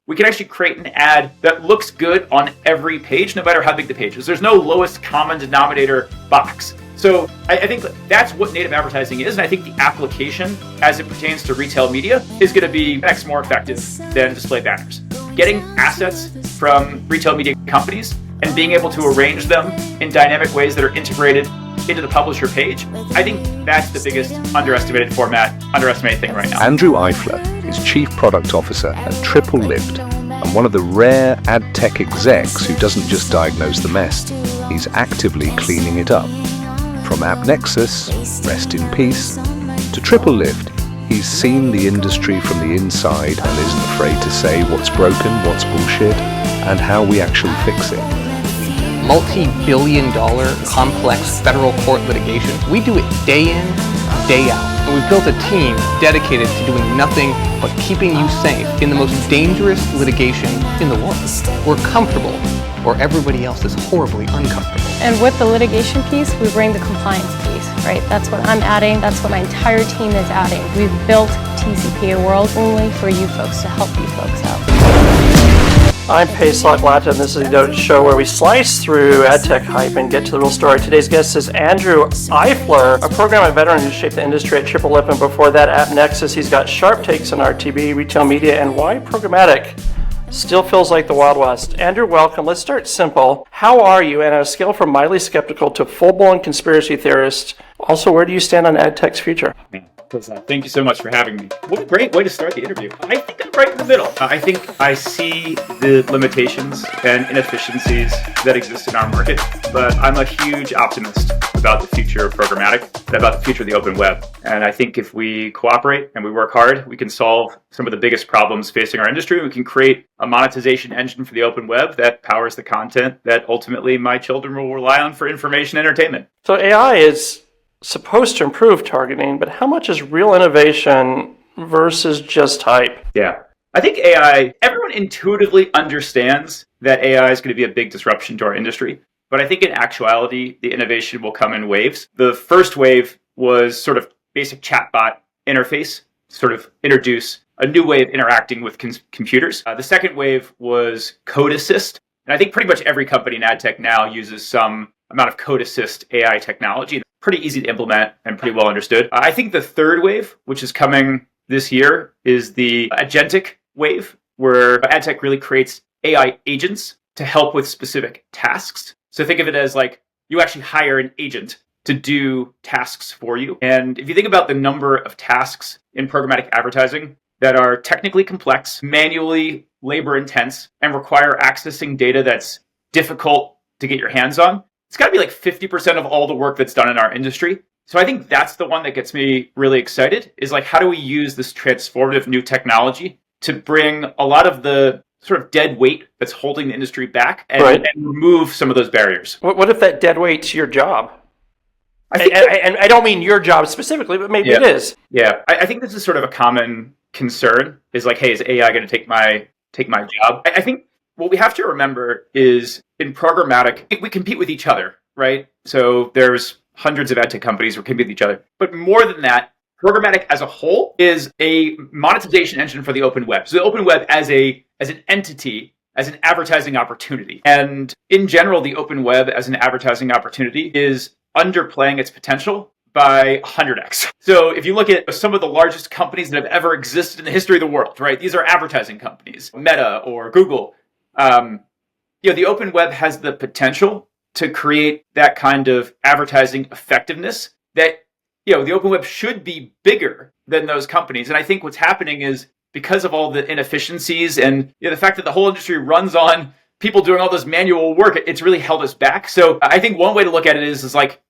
we can actually create an ad that looks good on every page, no matter how big the page is. There's no lowest common denominator box. So I think that's what native advertising is, and I think the application as it pertains to retail media is going to be X more effective than display banners. Getting assets from retail media companies and being able to arrange them in dynamic ways that are integrated into the publisher page, I think that's the biggest underestimated thing right now. Andrew Eifler is Chief Product Officer at TripleLift and one of the rare ad tech execs who doesn't just diagnose the mess, he's actively cleaning it up. From AppNexus, rest in peace, to TripleLift, he's seen the industry from the inside and isn't afraid to say what's broken, what's bullshit, and how we actually fix it. Multi-billion-dollar complex federal court litigation. We do it day in, day out. And we've built a team dedicated to doing nothing but keeping you safe in the most dangerous litigation in the world. We're comfortable where everybody else is horribly uncomfortable. And with the litigation piece, we bring the compliance piece, right? That's what I'm adding. That's what my entire team is adding. We've built TCPA World only for you folks to help you folks out. I'm Pesach Lattin. This is the ADOTAT Show where we slice through ad tech hype and get to the real story. Today's guest is Andrew Eifler, a programmatic veteran who shaped the industry at TripleLift, and before that AppNexus. He's got sharp takes on RTB, retail media, and why programmatic still feels like the Wild West. Andrew, welcome. Let's start simple. How are you? And on a scale from mildly skeptical to full-blown conspiracy theorist, also, where do you stand on ad tech's future? Thank you so much for having me. What a great way to start the interview. I think I'm right in the middle. I think I see the limitations and inefficiencies that exist in our market, but I'm a huge optimist about the future of programmatic, about the future of the open web. And I think if we cooperate and we work hard, we can solve some of the biggest problems facing our industry. We can create a monetization engine for the open web that powers the content that ultimately my children will rely on for information and entertainment. So AI is supposed to improve targeting, but how much is real innovation versus just hype? Yeah. I think AI, everyone intuitively understands that AI is going to be a big disruption to our industry. But I think in actuality, the innovation will come in waves. The first wave was sort of basic chatbot interface, sort of introduce a new way of interacting with computers. The second wave was code assist. And I think pretty much every company in ad tech now uses some amount of code assist AI technology. Pretty easy to implement and pretty well understood. I think the third wave, which is coming this year, is the agentic wave, where ad tech really creates AI agents to help with specific tasks. So think of it as like you actually hire an agent to do tasks for you. And if you think about the number of tasks in programmatic advertising that are technically complex, manually labor intense, and require accessing data that's difficult to get your hands on, it's got to be like 50% of all the work that's done in our industry. So I think that's the one that gets me really excited, is like, how do we use this transformative new technology to bring a lot of the sort of dead weight that's holding the industry back and remove some of those barriers? What if that dead weight's your job? And I don't mean your job specifically, but maybe it is. Yeah, I think this is sort of a common concern, is like, hey, is AI going to take my job? I think what we have to remember is in programmatic, we compete with each other, right? So there's hundreds of ad tech companies who compete with each other. But more than that, programmatic as a whole is a monetization engine for the open web. So the open web as an entity, as an advertising opportunity. And in general, the open web as an advertising opportunity is underplaying its potential by 100x. So if you look at some of the largest companies that have ever existed in the history of the world, right? These are advertising companies, Meta or Google. The open web has the potential to create that kind of advertising effectiveness that, the open web should be bigger than those companies. And I think what's happening is because of all the inefficiencies and the fact that the whole industry runs on people doing all this manual work, it's really held us back. So I think one way to look at it is like,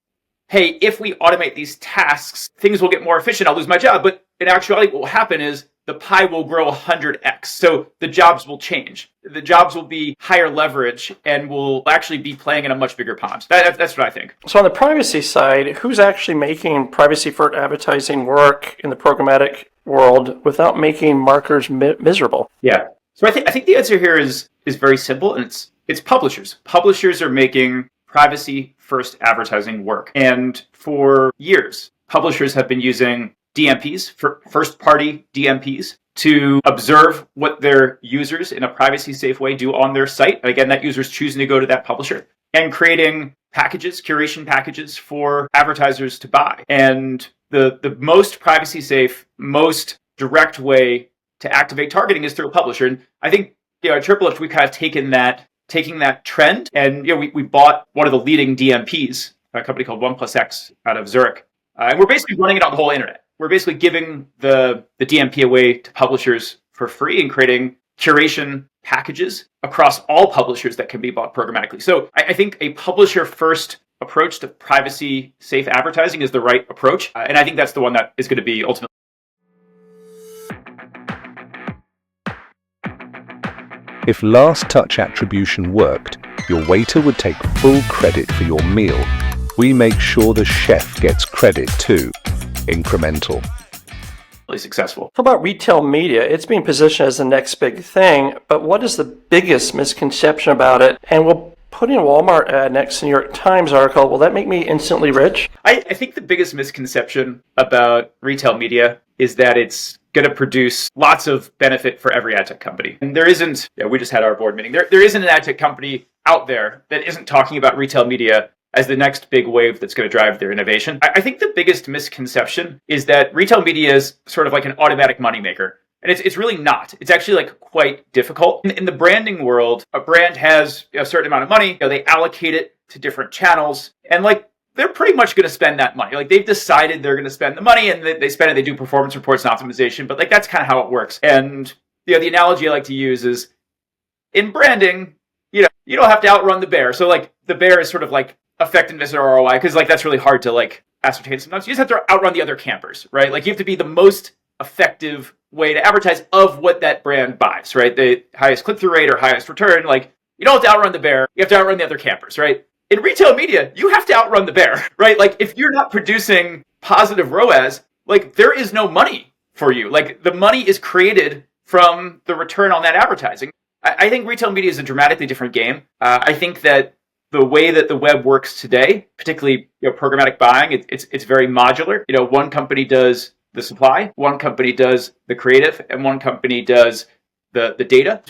hey, if we automate these tasks, things will get more efficient. I'll lose my job. But in actuality, what will happen is the pie will grow 100x. So the jobs will change. The jobs will be higher leverage and will actually be playing in a much bigger pond. That's what I think. So on the privacy side, who's actually making privacy-first advertising work in the programmatic world without making marketers miserable? Yeah. So I think the answer here is very simple, and it's publishers. Publishers are making privacy-first advertising work. And for years, publishers have been using DMPs, for first-party DMPs, to observe what their users in a privacy safe way do on their site. And again, that user's choosing to go to that publisher, and creating packages, curation packages for advertisers to buy. And the most privacy safe, most direct way to activate targeting is through a publisher. And I think, at TripleLift, we've kind of taking that trend, and we bought one of the leading DMPs, a company called 1+X out of Zurich. And we're basically running it on the whole internet. We're basically giving the DMP away to publishers for free and creating curation packages across all publishers that can be bought programmatically. So I think a publisher-first approach to privacy-safe advertising is the right approach. And I think that's the one that is going to be ultimately. If last touch attribution worked, your waiter would take full credit for your meal. We make sure the chef gets credit too. Incremental. Really successful. How about retail media? It's being positioned as the next big thing, but what is the biggest misconception about it? And will putting a Walmart ad next to the New York Times article, will that make me instantly rich? I think the biggest misconception about retail media is that it's going to produce lots of benefit for every ad tech company. And there isn't, we just had our board meeting, there isn't an ad tech company out there that isn't talking about retail media as the next big wave that's going to drive their innovation. I think the biggest misconception is that retail media is sort of like an automatic moneymaker. And it's really not. It's actually like quite difficult. In the branding world, a brand has a certain amount of money, they allocate it to different channels, and they're pretty much going to spend that money. They've decided they're going to spend the money, and they spend it, they do performance reports and optimization, but that's kind of how it works. And the analogy I like to use is in branding, you don't have to outrun the bear. So the bear is sort of like effectiveness or ROI, because that's really hard to ascertain sometimes. You just have to outrun the other campers, right? You have to be the most effective way to advertise of what that brand buys, right? The highest click-through rate or highest return. You don't have to outrun the bear, you have to outrun the other campers, right? In retail media, you have to outrun the bear, right? If you're not producing positive ROAS, there is no money for you. The money is created from the return on that advertising. I think retail media is a dramatically different game. I think that the way that the web works today, particularly programmatic buying, it's very modular. One company does the supply, one company does the creative, and one company does the data.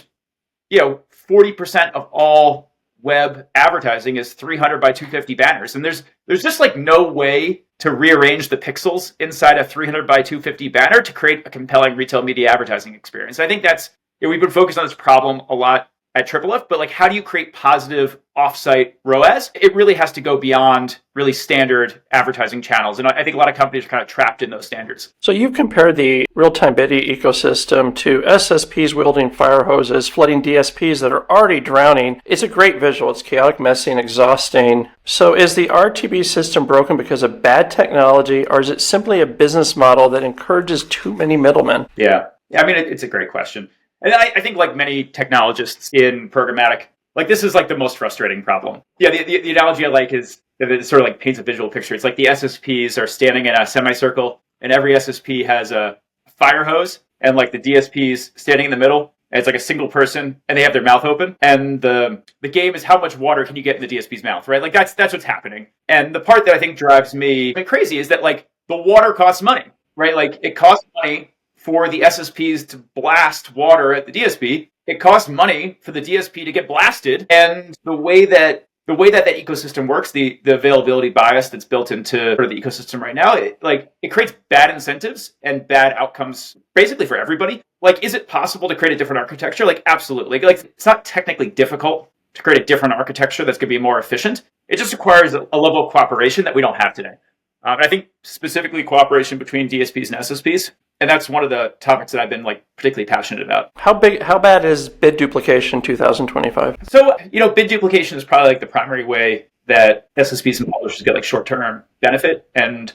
40% of all web advertising is 300 by 250 banners, and there's just no way to rearrange the pixels inside a 300 by 250 banner to create a compelling retail media advertising experience. I think that's we've been focused on this problem a lot at TripleLift, but how do you create positive offsite ROAS? It really has to go beyond really standard advertising channels. And I think a lot of companies are kind of trapped in those standards. So you've compared the real-time bidding ecosystem to SSPs wielding fire hoses, flooding DSPs that are already drowning. It's a great visual. It's chaotic, messy, and exhausting. So is the RTB system broken because of bad technology, or is it simply a business model that encourages too many middlemen? Yeah, it's a great question. And I think many technologists in programmatic, this is the most frustrating problem. Yeah, the analogy I like is that it sort of paints a visual picture. It's the SSPs are standing in a semicircle, and every SSP has a fire hose, and the DSPs standing in the middle, and it's a single person, and they have their mouth open. And the game is how much water can you get in the DSP's mouth, right? That's what's happening. And the part that I think drives me crazy is that the water costs money, right? It costs money for the SSPs to blast water at the DSP. It costs money for the DSP to get blasted. And the way that ecosystem works, the availability bias that's built into sort of the ecosystem right now, it creates bad incentives and bad outcomes basically for everybody. Is it possible to create a different architecture? Absolutely. It's not technically difficult to create a different architecture that's going to be more efficient. It just requires a level of cooperation that we don't have today. And I think specifically cooperation between DSPs and SSPs. And that's one of the topics that I've been particularly passionate about. How bad is bid duplication 2025? So, bid duplication is probably the primary way that SSPs and publishers get short-term benefit. And,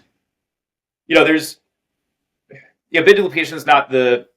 bid duplication is not the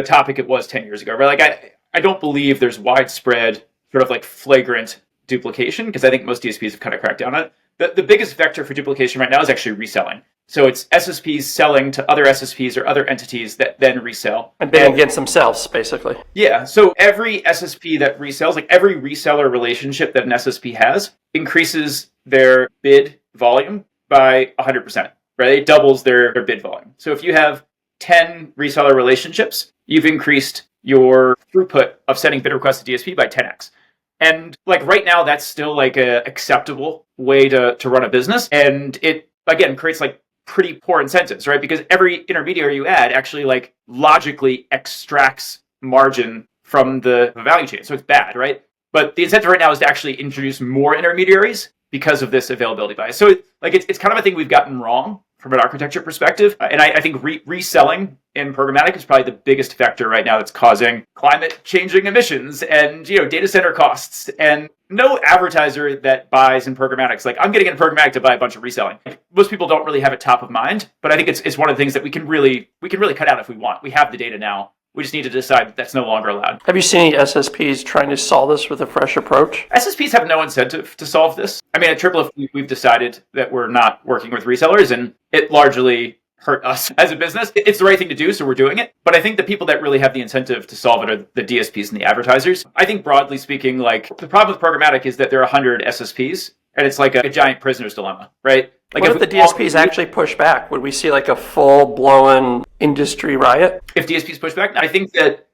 topic it was 10 years ago, right? I don't believe there's widespread sort of flagrant duplication, because I think most DSPs have kind of cracked down on it. The biggest vector for duplication right now is actually reselling. So it's SSPs selling to other SSPs or other entities that then resell. And bidding against themselves, basically. Yeah. So every SSP that resells, every reseller relationship that an SSP has, increases their bid volume by 100%, right? It doubles their bid volume. So if you have 10 reseller relationships, you've increased your throughput of sending bid requests to DSP by 10x. And like right now, that's still like a acceptable way to run a business. And it, again, creates like pretty poor incentives, right? Because every intermediary you add actually like logically extracts margin from the value chain. So it's bad, right? But the incentive right now is to actually introduce more intermediaries because of this availability bias. So it's kind of a thing we've gotten wrong from an architecture perspective. And I think reselling in programmatic is probably the biggest factor right now that's causing climate changing emissions and data center costs. And no advertiser that buys in programmatic is like, I'm getting in programmatic to buy a bunch of reselling. Most people don't really have it top of mind, but I think it's one of the things that we can really cut out if we want. We have the data now. We just need to decide that that's no longer allowed. Have you seen any SSPs trying to solve this with a fresh approach? SSPs have no incentive to solve this. I mean, at TripleLift, we've decided that we're not working with resellers, and it largely hurt us as a business. It's the right thing to do, so we're doing it. But I think the people that really have the incentive to solve it are the DSPs and the advertisers. I think broadly speaking, like the problem with programmatic is that there are 100 SSPs, and it's like a giant prisoner's dilemma, right? Like what if the DSPs actually push back? Would we see like a full-blown industry riot? If DSPs push back, I think that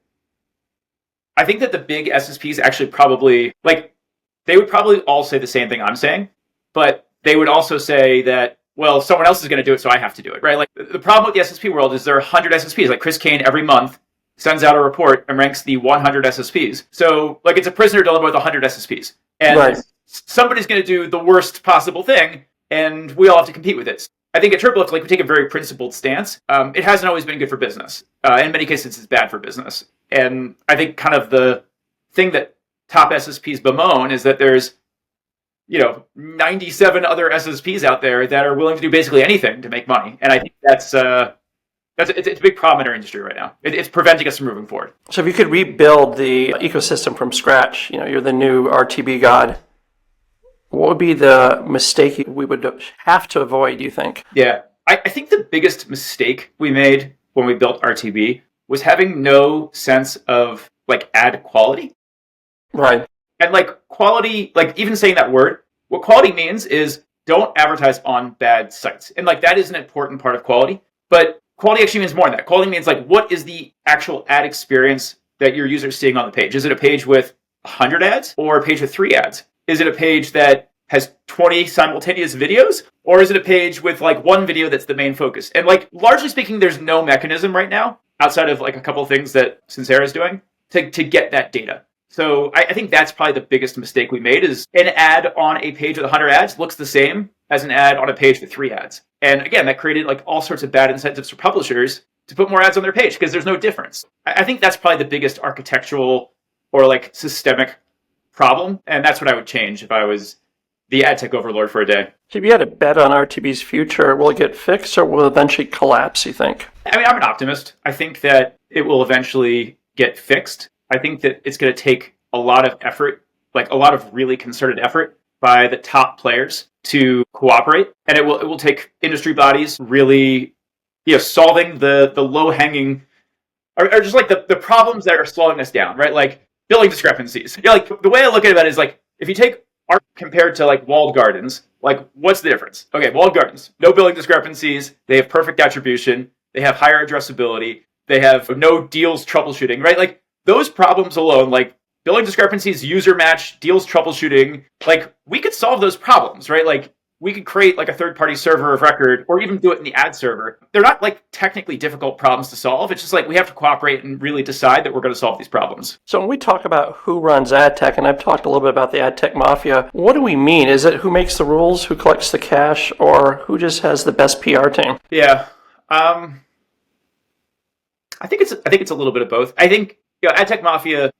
the big SSPs actually probably, like, they would probably all say the same thing I'm saying, but they would also say that, well, someone else is going to do it, so I have to do it, right? Like, the problem with the SSP world is there are 100 SSPs. Like, Chris Kane every month sends out a report and ranks the 100 SSPs. So, like, it's a prisoner dilemma with 100 SSPs. And right. Somebody's going to do the worst possible thing, and we all have to compete with it. I think at TripleLift, like, we take a very principled stance. It hasn't always been good for business. In many cases, it's bad for business. And I think kind of the thing that top SSPs bemoan is that there's 97 other SSPs out there that are willing to do basically anything to make money. And I think it's a big problem in our industry right now. It's preventing us from moving forward. So if you could rebuild the ecosystem from scratch, you're the new RTB god, what would be the mistake we would have to avoid, do you think? Yeah, I think the biggest mistake we made when we built RTB was having no sense of like ad quality. Right. And like quality, like even saying that word, what quality means is don't advertise on bad sites. And like that is an important part of quality. But quality actually means more than that. Quality means like what is the actual ad experience that your user is seeing on the page? Is it a page with 100 ads or a page with 3 ads? Is it a page that has 20 simultaneous videos? Or is it a page with like one video that's the main focus? And like largely speaking, there's no mechanism right now outside of like a couple of things that Sincera is doing to get that data. So I think that's probably the biggest mistake we made is an ad on a page with 100 ads looks the same as an ad on a page with 3 ads. And again, that created like all sorts of bad incentives for publishers to put more ads on their page because there's no difference. I think that's probably the biggest architectural or like systemic problem. And that's what I would change if I was the ad tech overlord for a day. So if you had a bet on RTB's future, will it get fixed or will it eventually collapse, you think? I mean, I'm an optimist. I think that it will eventually get fixed. I think that it's going to take a lot of effort, like a lot of really concerted effort by the top players to cooperate. And it will take industry bodies really, solving the low-hanging, or just like the problems that are slowing us down, right? Like billing discrepancies. Like the way I look at it is like, if you take art compared to like walled gardens, like what's the difference? Okay, walled gardens, no billing discrepancies. They have perfect attribution. They have higher addressability. They have no deals troubleshooting, right? Like those problems alone, like billing discrepancies, user match, deals troubleshooting, like we could solve those problems, right? Like we could create like a third-party server of record or even do it in the ad server. They're not like technically difficult problems to solve. It's just like we have to cooperate and really decide that we're going to solve these problems. So when we talk about who runs ad tech, and I've talked a little bit about the ad tech mafia, what do we mean? Is it who makes the rules, who collects the cash, or who just has the best PR team? Yeah. I think it's a little bit of both. I think ad tech mafia,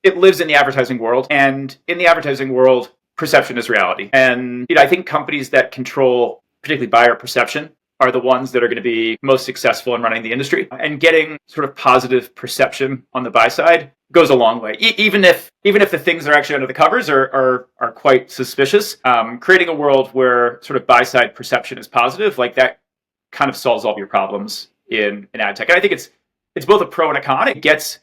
it lives in the advertising world, and in the advertising world, perception is reality. And I think companies that control particularly buyer perception are the ones that are going to be most successful in running the industry. And getting sort of positive perception on the buy side goes a long way. Even if the things that are actually under the covers are quite suspicious, creating a world where sort of buy side perception is positive, like that kind of solves all of your problems in ad tech. And I think it's both a pro and a con. It gets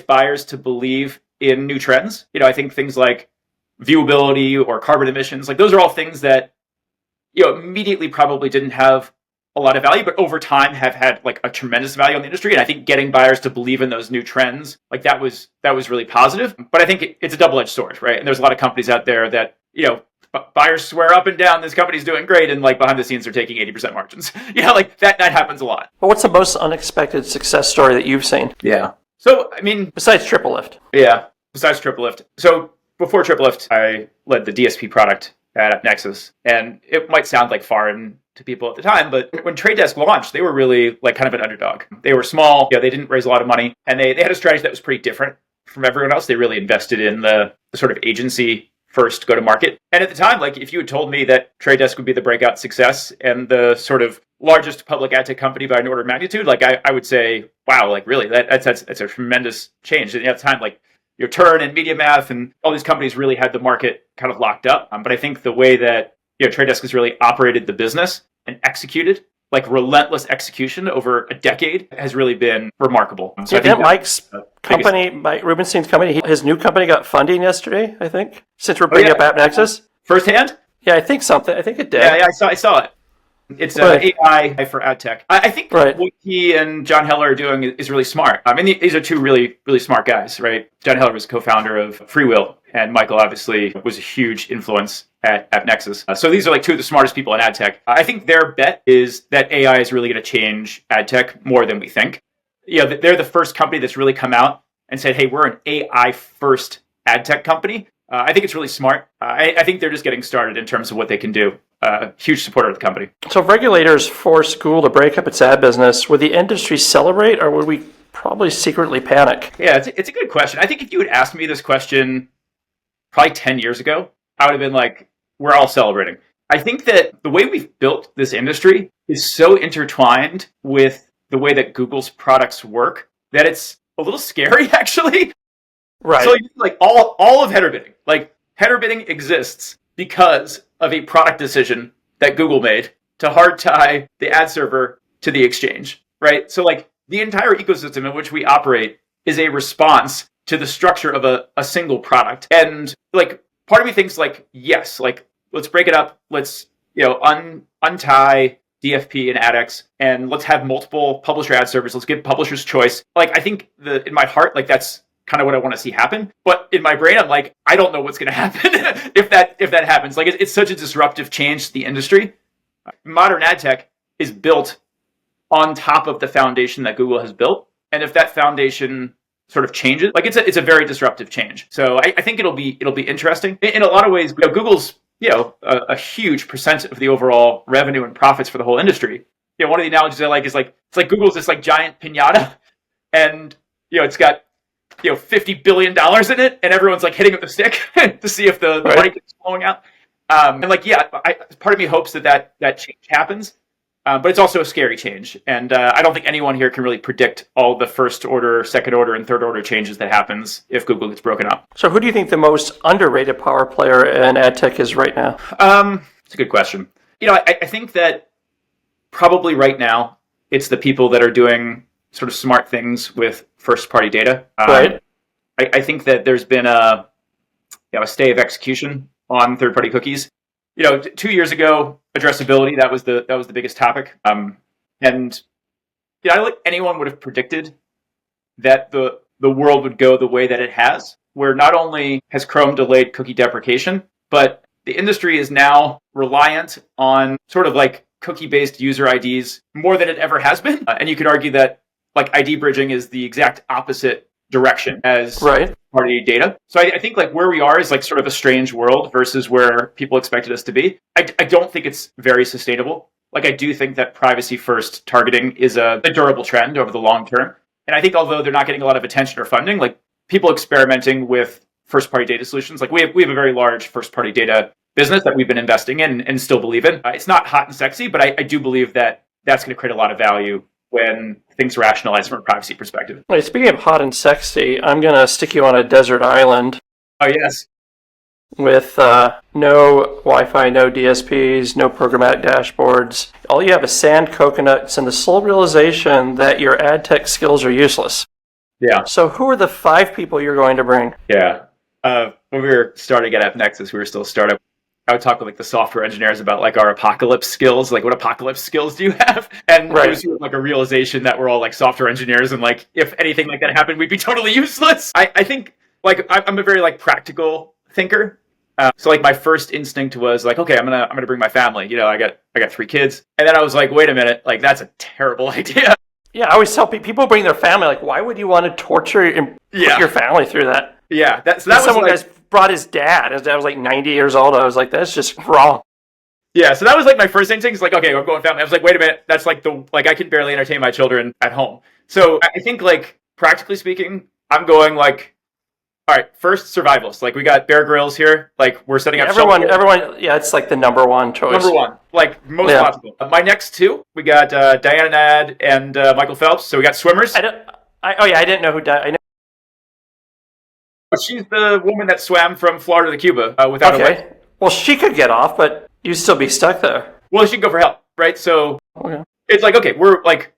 buyers to believe in new trends. I think things like viewability or carbon emissions, like those are all things that immediately probably didn't have a lot of value, but over time have had like a tremendous value on the industry. And I think getting buyers to believe in those new trends, like that was really positive. But I think it's a double-edged sword, right? And there's a lot of companies out there that, buyers swear up and down this company's doing great, and like behind the scenes they're taking 80% margins. Like that happens a lot. But what's the most unexpected success story that you've seen? Yeah. So I mean, besides TripleLift. Yeah, besides TripleLift. So before TripleLift, I led the DSP product at AppNexus, and it might sound like foreign to people at the time, but when Trade Desk launched, they were really like kind of an underdog. They were small, they didn't raise a lot of money, and they had a strategy that was pretty different from everyone else. They really invested in the sort of agency first go to market. And at the time, like if you had told me that Trade Desk would be the breakout success and the sort of largest public ad tech company by an order of magnitude, like I would say, wow, like really, that's a tremendous change. And at the time, like your Turn and MediaMath and all these companies really had the market kind of locked up. But I think the way that Trade Desk has really operated the business and executed, like relentless execution over a decade, has really been remarkable. So didn't Mike's company, Mike Rubenstein's company, his new company got funding yesterday, I think, since we're bringing up AppNexus? Firsthand? Yeah, I think it did. Yeah, I saw it. It's AI for ad tech. I think what he and John Heller are doing is really smart. I mean, these are two really, really smart guys, right? John Heller was co-founder of Freewheel, and Michael obviously was a huge influence at AppNexus. So these are like two of the smartest people in ad tech. I think their bet is that AI is really going to change ad tech more than we think. They're the first company that's really come out and said, hey, we're an AI first ad tech company. I think it's really smart. I think they're just getting started in terms of what they can do. Huge supporter of the company. So if regulators force Google to break up its ad business, would the industry celebrate or would we probably secretly panic? Yeah, it's a good question. I think if you had asked me this question probably 10 years ago, I would have been like, we're all celebrating. I think that the way we've built this industry is so intertwined with the way that Google's products work that it's a little scary, actually. Right. So like all of header bidding, like header bidding exists because of a product decision that Google made to hard tie the ad server to the exchange, right? So like the entire ecosystem in which we operate is a response to the structure of a single product. And like part of me thinks like, yes, like let's break it up. Let's, untie DFP and AdX and let's have multiple publisher ad servers. Let's give publishers choice. Like I think in my heart, like that's kind of what I want to see happen. But in my brain, I'm like, I don't know what's going to happen if that happens. Like it's such a disruptive change to the industry. Modern ad tech is built on top of the foundation that Google has built. And if that foundation sort of changes, like it's a very disruptive change. So I think it'll be interesting. In a lot of ways, Google's, a huge percent of the overall revenue and profits for the whole industry. One of the analogies I like is like, it's like Google's this like giant piñata and, it's got, $50 billion in it, and everyone's like hitting it with a stick to see if the money keeps flowing out. And like, part of me hopes that change happens, but it's also a scary change. And I don't think anyone here can really predict all the first order, second order, and third order changes that happens if Google gets broken up. So who do you think the most underrated power player in ad tech is right now? It's a good question. I think that probably right now it's the people that are doing sort of smart things with first-party data. Right. I think that there's been a stay of execution on third-party cookies. 2 years ago, addressability that was the biggest topic. And I don't think anyone would have predicted that the world would go the way that it has, where not only has Chrome delayed cookie deprecation, but the industry is now reliant on sort of like cookie-based user IDs more than it ever has been. And you could argue that like ID bridging is the exact opposite direction as party data. So I think like where we are is like sort of a strange world versus where people expected us to be. I don't think it's very sustainable. Like I do think that privacy first targeting is a durable trend over the long term. And I think although they're not getting a lot of attention or funding, like people experimenting with first party data solutions, like we have a very large first party data business that we've been investing in and still believe in. It's not hot and sexy, but I do believe that that's going to create a lot of value when things rationalize from a privacy perspective. Wait, speaking of hot and sexy, I'm going to stick you on a desert island. Oh, yes. With no Wi-Fi, no DSPs, no programmatic dashboards. All you have is sand, coconuts, and the sole realization that your ad tech skills are useless. Yeah. So who are the 5 people you're going to bring? Yeah. When we were starting at AppNexus, we were still a startup. I would talk with like the software engineers about like our apocalypse skills, like what apocalypse skills do you have? And it was sort of like a realization that we're all like software engineers, and like if anything like that happened, we'd be totally useless. I think like I'm a very like practical thinker. So like my first instinct was like, okay, I'm gonna bring my family. You know, I got 3 kids, and then I was like, wait a minute, like that's a terrible idea. Yeah, I always tell people bring their family. Like, why would you want to torture and put your family through that? Yeah, that was someone like, guys brought his dad. His dad was like 90 years old. I was like, that's just wrong. Yeah, so that was like my first instinct. It's like, okay, I'm going family. I was like, wait a minute, that's like I can barely entertain my children at home. So I think like practically speaking, I'm going like, all right, first survivalists. Like we got Bear Grylls here. Like we're setting up everyone. Yeah, it's like the number one choice. Number one, like most logical. My next 2, we got Diana Nad and Michael Phelps. So we got swimmers. I didn't know who I know. She's the woman that swam from Florida to Cuba without a leg. Well, she could get off, but you'd still be stuck there. Well, she could go for help, right? So it's like, okay, we're like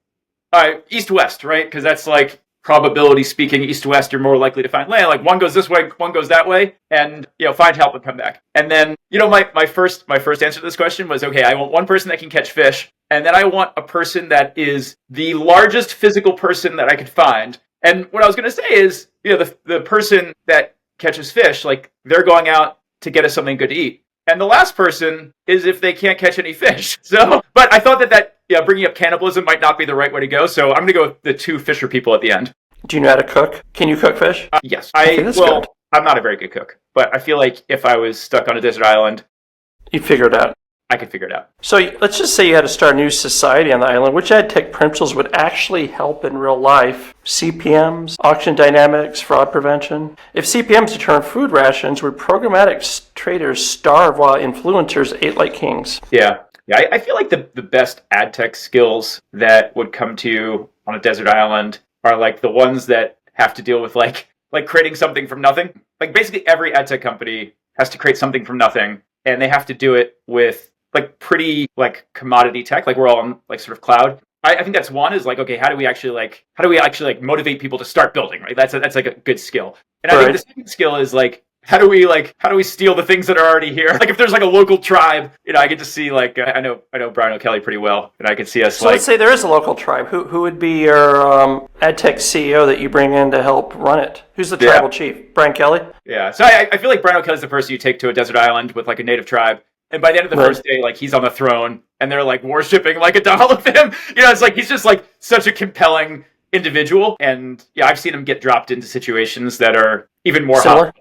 east-west, right? Because that's like probability speaking, east-west, you're more likely to find land. Like one goes this way, one goes that way, and find help and come back. And then my first answer to this question was, okay, I want one person that can catch fish, and then I want a person that is the largest physical person that I could find. And what I was going to say is, the person that catches fish, like they're going out to get us something good to eat. And the last person is if they can't catch any fish. So, but I thought that bringing up cannibalism might not be the right way to go. So I'm going to go with the 2 fisher people at the end. Do you know how to cook? Can you cook fish? Yes. Good. I'm not a very good cook, but I feel like if I was stuck on a desert island, you'd figure it out. I could figure it out. So let's just say you had to start a new society on the island. Which ad tech principles would actually help in real life? CPMs, auction dynamics, fraud prevention. If CPMs determine food rations, would programmatic traders starve while influencers ate like kings? Yeah. I feel like the best ad tech skills that would come to you on a desert island are like the ones that have to deal with like creating something from nothing. Like basically every ad tech company has to create something from nothing, and they have to do it with like pretty like commodity tech. Like we're all on like sort of cloud. I think that's one is like, okay, how do we actually like motivate people to start building, right? That's like a good skill. And I think the second skill is like, how do we steal the things that are already here? Like if there's like a local tribe, I get to see like, I know Brian O'Kelly pretty well, and I could see us so let's say there is a local tribe. Who would be your ad tech CEO that you bring in to help run it? Who's the tribal chief? Brian Kelly? Yeah. So I feel like Brian O'Kelly is the person you take to a desert island with like a native tribe. And by the end of the first day, like he's on the throne and they're like worshiping like a doll of him. It's like he's just like such a compelling individual. And I've seen him get dropped into situations that are even more similar.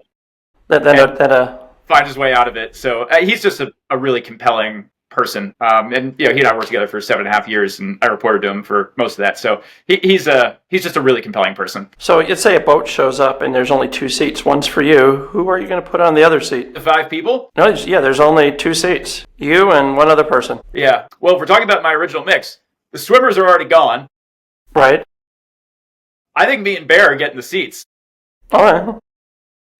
Find his way out of it. So he's just a really compelling person. And he and I worked together for 7.5 years, and I reported to him for most of that. So he's just a really compelling person. So let's say a boat shows up and there's only 2 seats. One's for you. Who are you going to put on the other seat? The 5 people? No, there's only 2 seats. You and one other person. Yeah. Well, if we're talking about my original mix, the swimmers are already gone. Right. I think me and Bear are getting the seats. All right.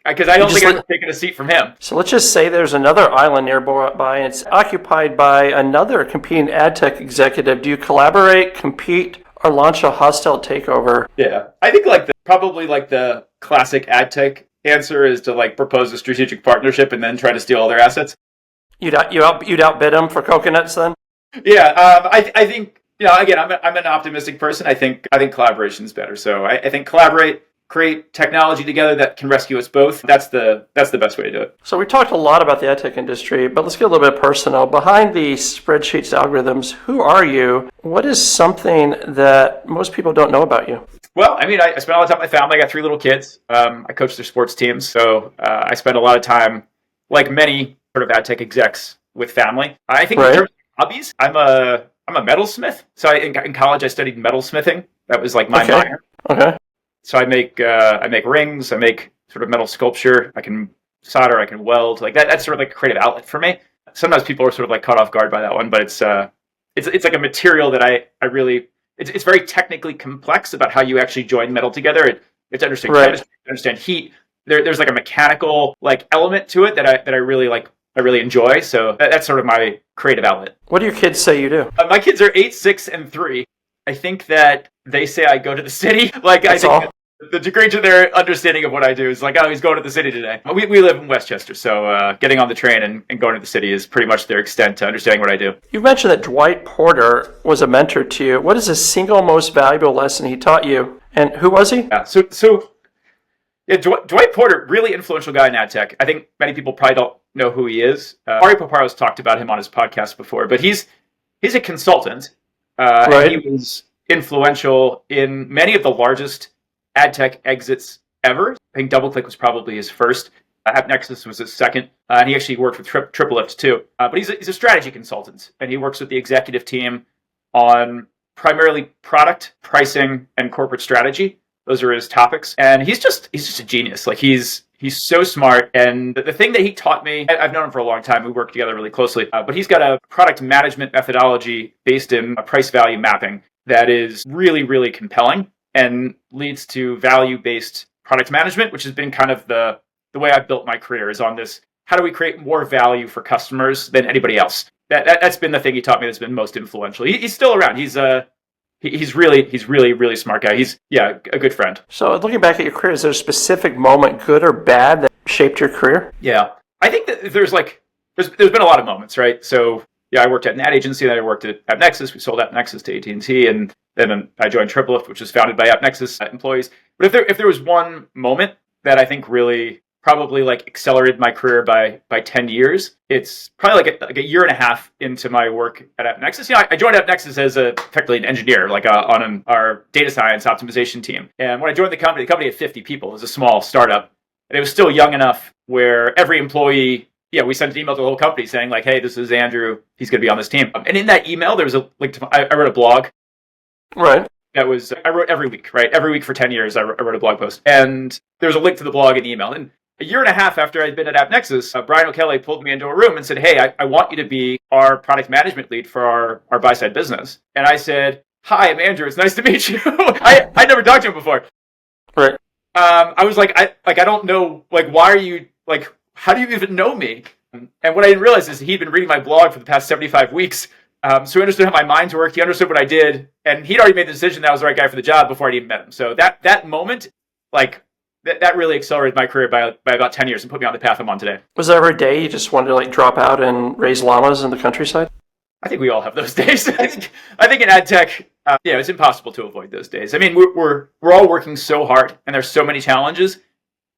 Because I don't think I've taken a seat from him. So let's just say there's another island nearby and it's occupied by another competing ad tech executive. Do you collaborate, compete, or launch a hostile takeover? Yeah. I think probably the classic ad tech answer is to like propose a strategic partnership and then try to steal all their assets. You'd outbid them for coconuts then? Yeah. I think, again, I'm an optimistic person. I think collaboration is better. So I think collaborate, create technology together that can rescue us both. That's the best way to do it. So we talked a lot about the ad tech industry, but let's get a little bit personal. Behind the spreadsheets, algorithms, who are you? What is something that most people don't know about you? Well, I mean, I spend a lot of time with my family. I got 3 little kids. I coach their sports teams. So I spend a lot of time, like many sort of ad tech execs, with family. I think in terms of hobbies, I'm a metalsmith. So in college, I studied metalsmithing. That was like my minor. Okay. So I make rings, I make sort of metal sculpture, I can solder, I can weld. Like that's sort of like a creative outlet for me. Sometimes people are sort of like caught off guard by that one, but it's like a material that I really it's very technically complex about how you actually join metal together. You have to understand chemistry, understand heat. There's like a mechanical like element to it that I really enjoy. So that's sort of my creative outlet. What do your kids say you do? My kids are 8, 6, and 3. I think that they say I go to the city. Like That's I think all? The degree to their understanding of what I do is like, oh, he's going to the city today. We live in Westchester, so getting on the train and going to the city is pretty much their extent to understanding what I do. You mentioned that Dwight Porter was a mentor to you. What is the single most valuable lesson he taught you? And who was he? Yeah, Dwight Porter, really influential guy in ad tech. I think many people probably don't know who he is. Ari Paparo's talked about him on his podcast before, but he's a consultant. Right. And he was influential in many of the largest ad tech exits ever. I think DoubleClick was probably his first. AppNexus was his second. And he actually worked with TripleLift too. But he's a strategy consultant, and he works with the executive team on primarily product, pricing, and corporate strategy. Those are his topics. And he's just a genius. Like he's so smart. And the thing that he taught me, I've known him for a long time. We work together really closely. But he's got a product management methodology based in a price value mapping that is really, really compelling and leads to value-based product management, which has been kind of the way I've built my career, is on this, how do we create more value for customers than anybody else? That's been the thing he taught me that's been most influential. He's still around. He's really smart guy. He's a good friend. So looking back at your career, is there a specific moment, good or bad, that shaped your career? Yeah. I think that there's been a lot of moments, right? So yeah, I worked at an ad agency, then I worked at AppNexus. We sold AppNexus to AT&T, and then I joined TripleLift, which was founded by AppNexus employees. But if there was one moment that I think really probably like accelerated my career by 10 years, it's probably like a year and a half into my work at AppNexus. You know, I joined AppNexus as effectively an engineer, on our data science optimization team. And when I joined the company had 50 people. It was a small startup, and it was still young enough where every employee, we sent an email to the whole company saying like, hey, this is Andrew. He's going to be on this team. And in that email, there was a link to, I wrote a blog. Right. I wrote every week, right? Every week for 10 years, I wrote a blog post. And there was a link to the blog in the email. And a year and a half after I'd been at AppNexus, Brian O'Kelly pulled me into a room and said, hey, I want you to be our product management lead for our buy-side business. And I said, hi, I'm Andrew. It's nice to meet you. I never talked to him before. Right. I was like, I don't know, like, why are you, like, how do you even know me? And what I didn't realize is he'd been reading my blog for the past 75 weeks. So he understood how my mind worked. He understood what I did. And he'd already made the decision that I was the right guy for the job before I'd even met him. So that moment, like, that really accelerated my career by about 10 years and put me on the path I'm on today. Was there ever a day you just wanted to like drop out and raise llamas in the countryside? I think we all have those days. I think in ad tech, it's impossible to avoid those days. I mean, we're all working so hard, and there's so many challenges.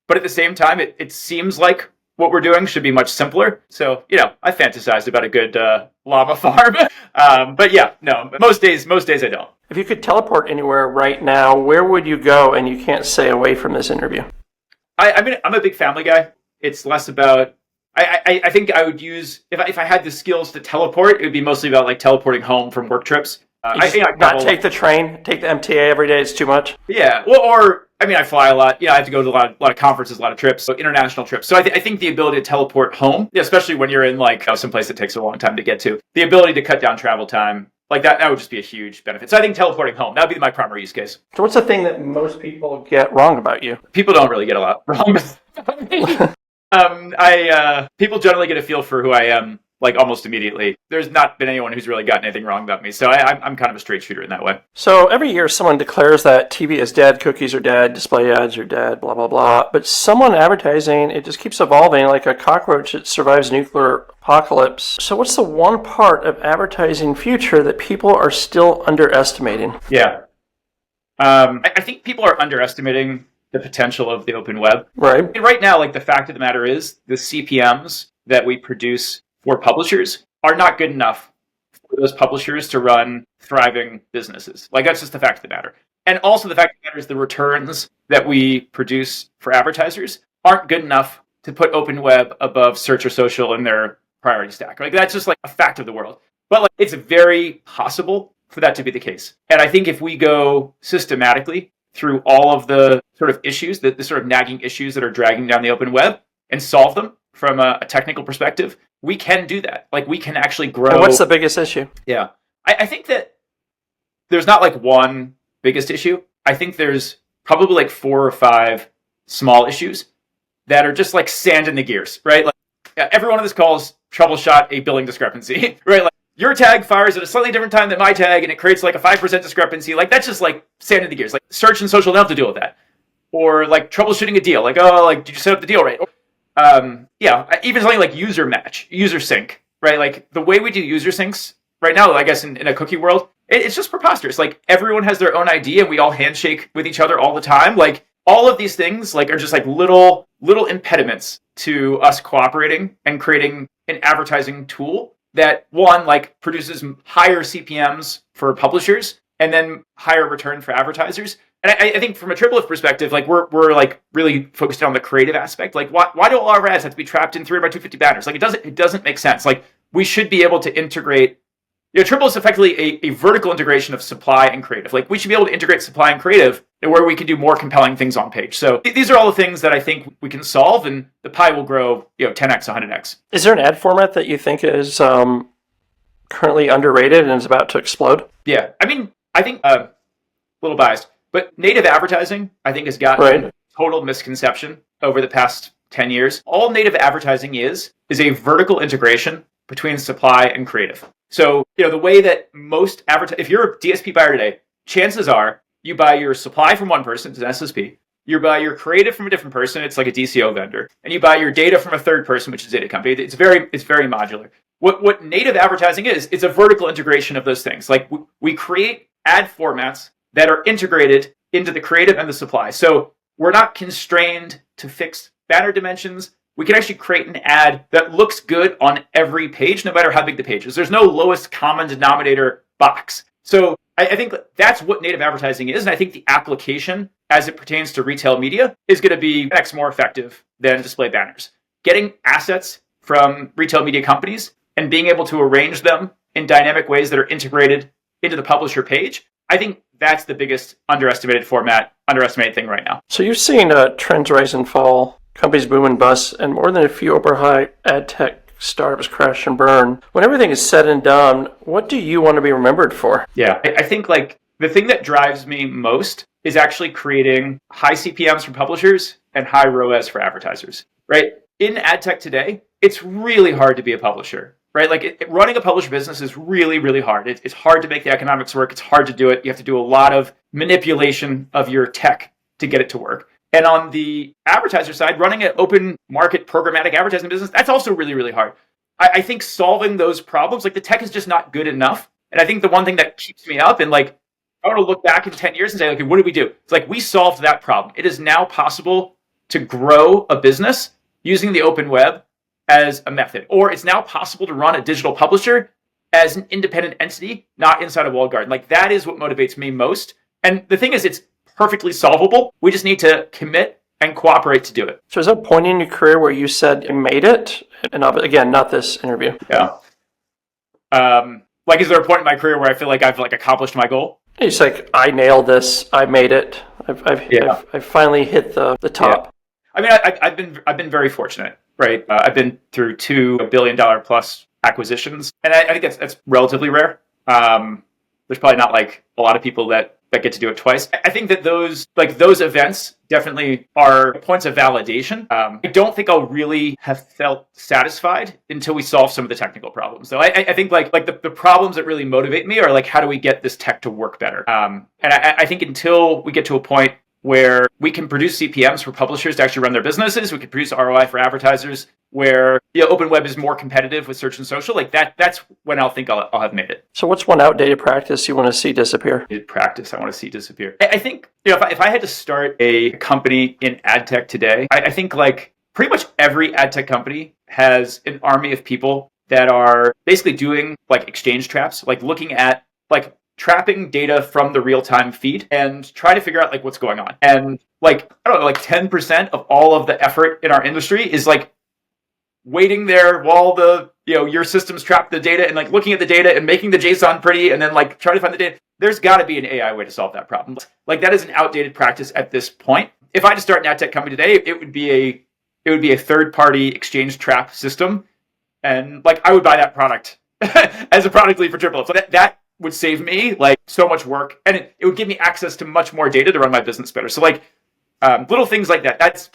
But at the same time, it seems like what we're doing should be much simpler. So, I fantasized about a good llama farm. But yeah, no, most days I don't. If you could teleport anywhere right now, where would you go? And you can't stay away from this interview. I'm a big family guy. It's less about, I think I would use, if I had the skills to teleport, it would be mostly about like teleporting home from work trips. Not take the train, take the MTA every day. It's too much. Yeah. Well, I fly a lot. I have to go to a lot of conferences, a lot of trips, so international trips. So I think the ability to teleport home, especially when you're in like some place that takes a long time to get to, the ability to cut down travel time, like that would just be a huge benefit. So I think teleporting home, that would be my primary use case. So what's the thing that most people get wrong about you? People don't really get a lot wrong. People generally get a feel for who I am, like almost immediately. There's not been anyone who's really gotten anything wrong about me. So I'm kind of a straight shooter in that way. So every year someone declares that TV is dead, cookies are dead, display ads are dead, blah, blah, blah. But someone advertising, it just keeps evolving like a cockroach that survives nuclear apocalypse. So what's the one part of advertising future that people are still underestimating? Yeah. I think people are underestimating the potential of the open web. Right. And right now, like the fact of the matter is the CPMs that we produce for publishers are not good enough for those publishers to run thriving businesses. Like that's just the fact of the matter. And also the fact of the matter is the returns that we produce for advertisers aren't good enough to put open web above search or social in their priority stack. Like that's just like a fact of the world. But like it's very possible for that to be the case. And I think if we go systematically through all of the sort of issues, the sort of nagging issues that are dragging down the open web and solve them from a technical perspective, we can do that. Like we can actually grow. And what's the biggest issue? Yeah. I think that there's not like one biggest issue. I think there's probably like 4 or 5 small issues that are just like sand in the gears, right? Like every one of these calls troubleshot a billing discrepancy, right? Like your tag fires at a slightly different time than my tag and it creates like a 5% discrepancy. Like that's just like sand in the gears. Like search and social don't have to deal with that. or like troubleshooting a deal, like, did you set up the deal right? Even something like user match, user sync, right? Like the way we do user syncs right now, I guess in a cookie world, it's just preposterous. Like everyone has their own ID and we all handshake with each other all the time. Like all of these things like are just like little impediments to us cooperating and creating an advertising tool that one like produces higher CPMs for publishers and then higher return for advertisers. And I think from a TripleLift perspective, like we're like really focused on the creative aspect. Like why do all our ads have to be trapped in 3x250 banners? Like it doesn't make sense. Like we should be able to integrate. Triple is effectively a vertical integration of supply and creative. Like we should be able to integrate supply and creative where we can do more compelling things on page. So these are all the things that I think we can solve, and the pie will grow 10x, 100x. Is there an ad format that you think is currently underrated and is about to explode? Yeah, I mean, I think a little biased, but native advertising I think has gotten a total misconception over the past 10 years. All native advertising is a vertical integration between supply and creative. So, the way that most if you're a DSP buyer today, chances are you buy your supply from one person, it's an SSP, you buy your creative from a different person, it's like a DCO vendor, and you buy your data from a third person, which is a data company. It's very modular. What native advertising is, it's a vertical integration of those things. Like we create ad formats that are integrated into the creative and the supply. So we're not constrained to fixed banner dimensions. We can actually create an ad that looks good on every page, no matter how big the page is. There's no lowest common denominator box. So I think that's what native advertising is. And I think the application as it pertains to retail media is going to be 10x more effective than display banners. Getting assets from retail media companies and being able to arrange them in dynamic ways that are integrated into the publisher page, I think that's the biggest underestimated thing right now. So you've seen trends rise and fall, companies boom and bust, and more than a few overhyped ad tech startups crash and burn. When everything is said and done, what do you want to be remembered for? Yeah, I think like the thing that drives me most is actually creating high CPMs for publishers and high ROAS for advertisers, right? In ad tech today, it's really hard to be a publisher, right? Like running a publisher business is really, really hard. It's hard to make the economics work. It's hard to do it. You have to do a lot of manipulation of your tech to get it to work. And on the advertiser side, running an open market programmatic advertising business, that's also really, really hard. I think solving those problems, like the tech is just not good enough. And I think the one thing that keeps me up and like, I want to look back in 10 years and say, okay, what did we do? It's like we solved that problem. It is now possible to grow a business using the open web as a method. Or it's now possible to run a digital publisher as an independent entity, not inside a walled garden. Like that is what motivates me most. And the thing is, it's perfectly solvable. We just need to commit and cooperate to do it. So is there a point in your career where you said you made it? And again, not this interview. Yeah. Like, is there a point in my career where I feel like I've like accomplished my goal? It's like, I nailed this. I made it. I've finally hit the top. Yeah. I mean, I've been very fortunate, right? I've been through $2 billion plus acquisitions, and I think that's relatively rare. There's probably not like a lot of people that get to do it twice. I think that those events definitely are points of validation. I don't think I'll really have felt satisfied until we solve some of the technical problems. So I think like the problems that really motivate me are like, how do we get this tech to work better? And I think until we get to a point where we can produce CPMs for publishers to actually run their businesses, we can produce ROI for advertisers, where the open web is more competitive with search and social, like that's when I'll think I'll have made it. So what's one outdated practice you want to see disappear? Practice I want to see disappear. I think if I had to start a company in ad tech today, I think like pretty much every ad tech company has an army of people that are basically doing like exchange traps, like looking at like trapping data from the real-time feed and trying to figure out like what's going on. And like, I don't know, like 10% of all of the effort in our industry is like waiting there while the, your systems trap the data and like looking at the data and making the JSON pretty and then like trying to find the data. There's got to be an AI way to solve that problem. Like that is an outdated practice at this point. If I had to start an ad tech company today, it would be a third-party exchange trap system. And like, I would buy that product as a product lead for TripleLift. So that would save me like so much work, and it would give me access to much more data to run my business better. So like little things like that. That's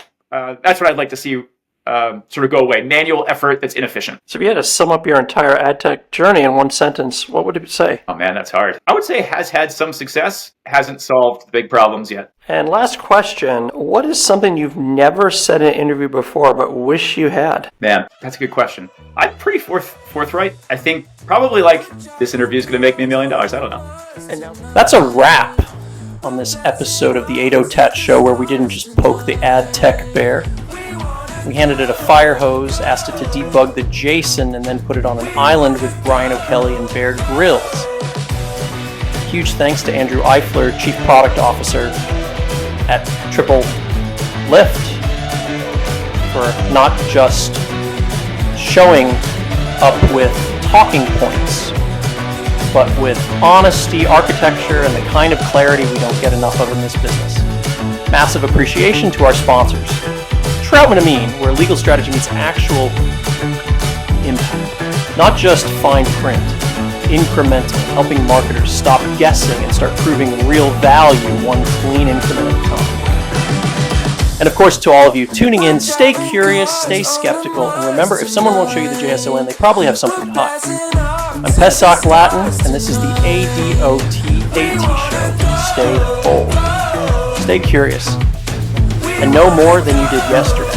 what I'd like to see sort of go away. Manual effort that's inefficient. So if you had to sum up your entire ad tech journey in one sentence, what would it say? Oh man, that's hard. I would say it has had some success, hasn't solved the big problems yet. And last question, what is something you've never said in an interview before but wish you had? Man, that's a good question. I'm pretty forthright. I think probably like this interview is going to make me $1 million. I don't know. That's a wrap on this episode of the ADOTAT Show, where we didn't just poke the ad tech bear. We handed it a fire hose, asked it to debug the JSON, and then put it on an island with Brian O'Kelly and Bear Grylls. Huge thanks to Andrew Eifler, Chief Product Officer at TripleLift, for not just showing up with talking points, but with honesty, architecture, and the kind of clarity we don't get enough of in this business. Massive appreciation to our sponsors. Troutman Amin, where legal strategy meets actual impact, not just fine print, incremental, helping marketers stop guessing and start proving real value one clean increment at a time. And of course, to all of you tuning in, stay curious, stay skeptical, and remember, if someone won't show you the JSON, they probably have something to hide. I'm Pesach Lattin, and this is the ADOTAT Show. Stay bold, stay curious, and know more than you did yesterday.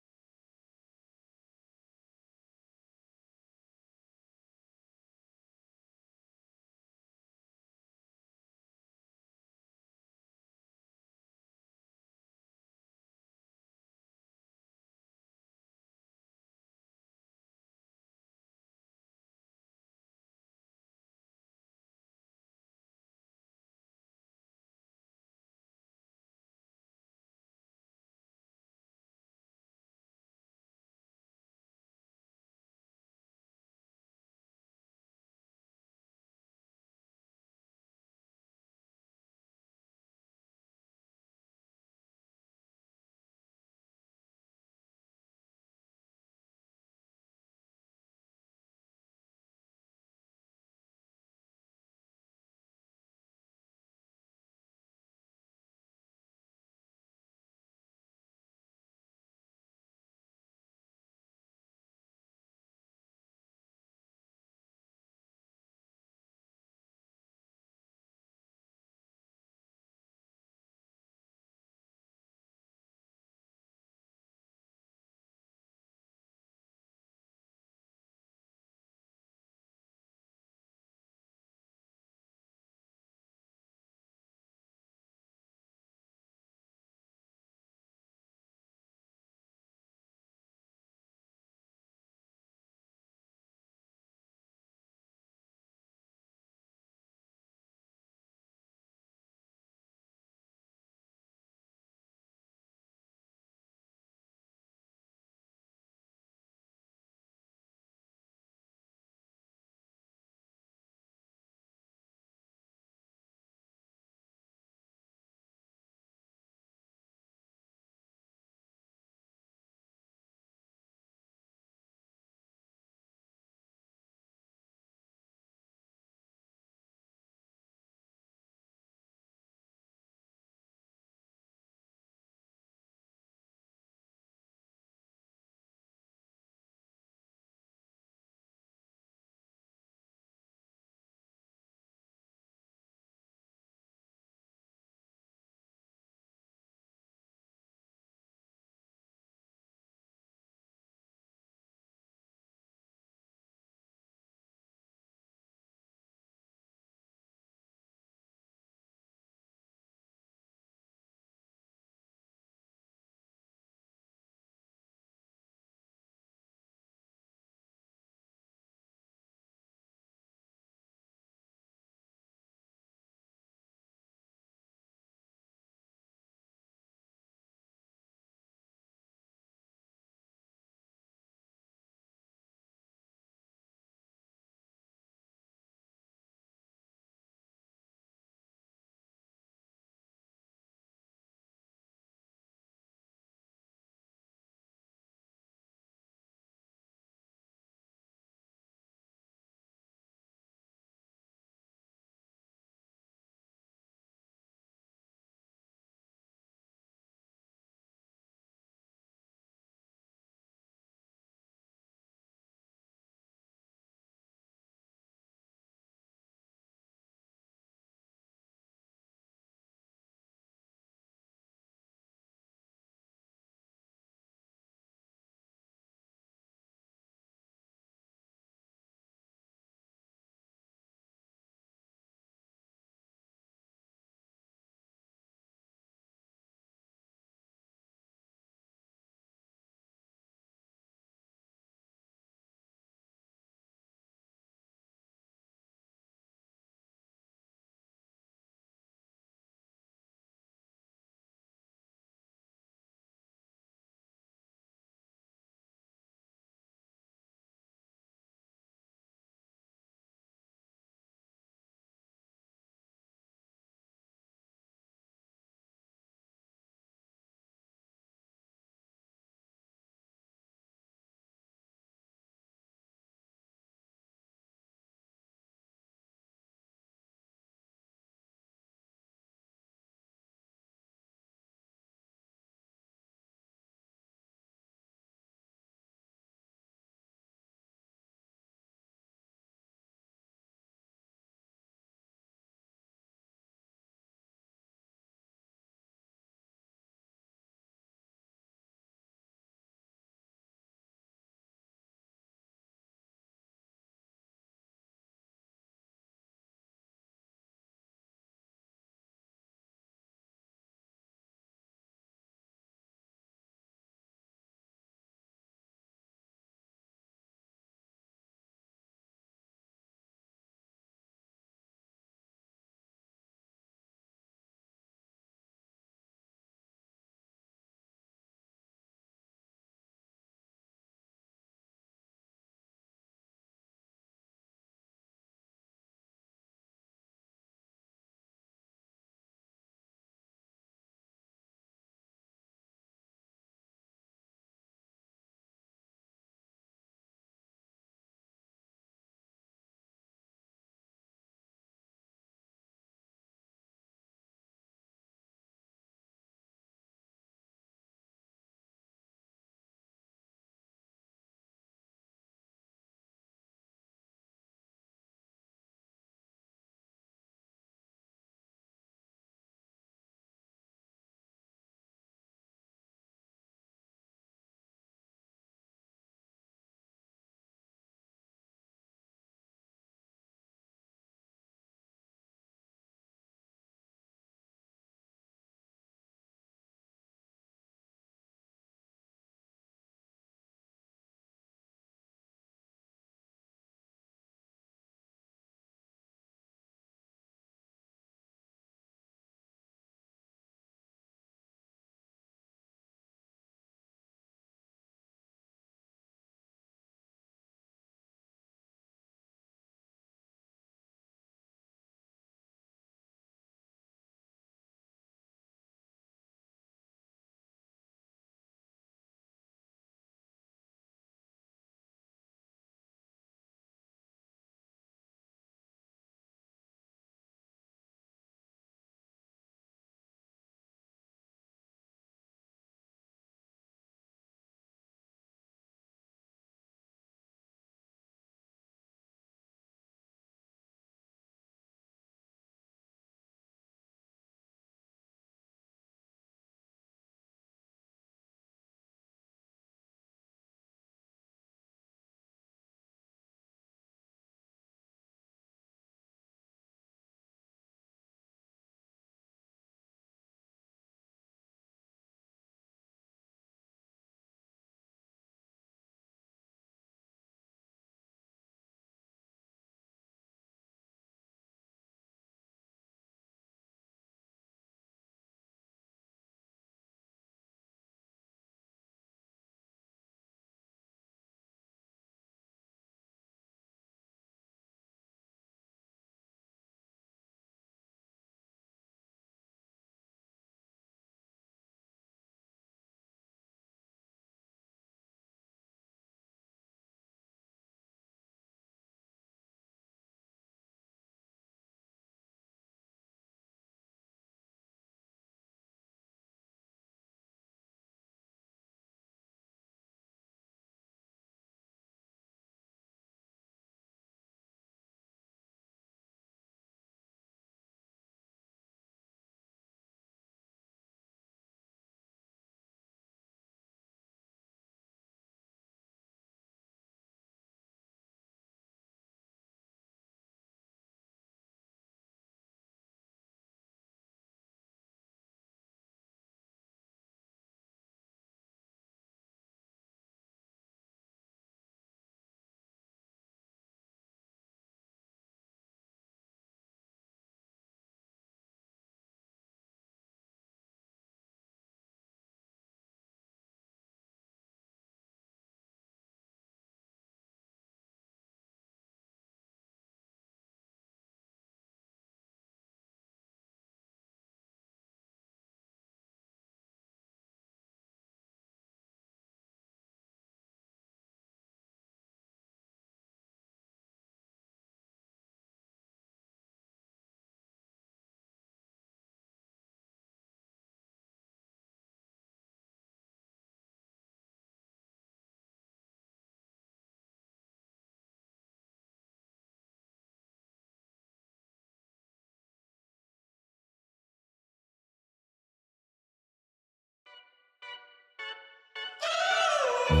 We're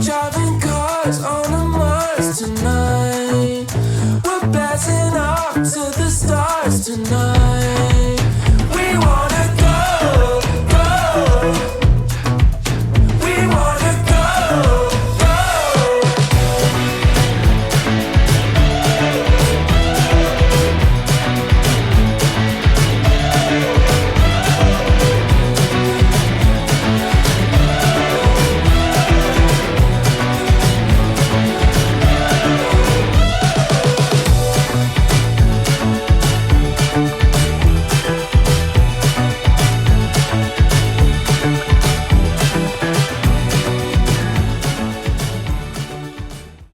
driving cars on a Mars tonight. We're blasting off to the stars tonight.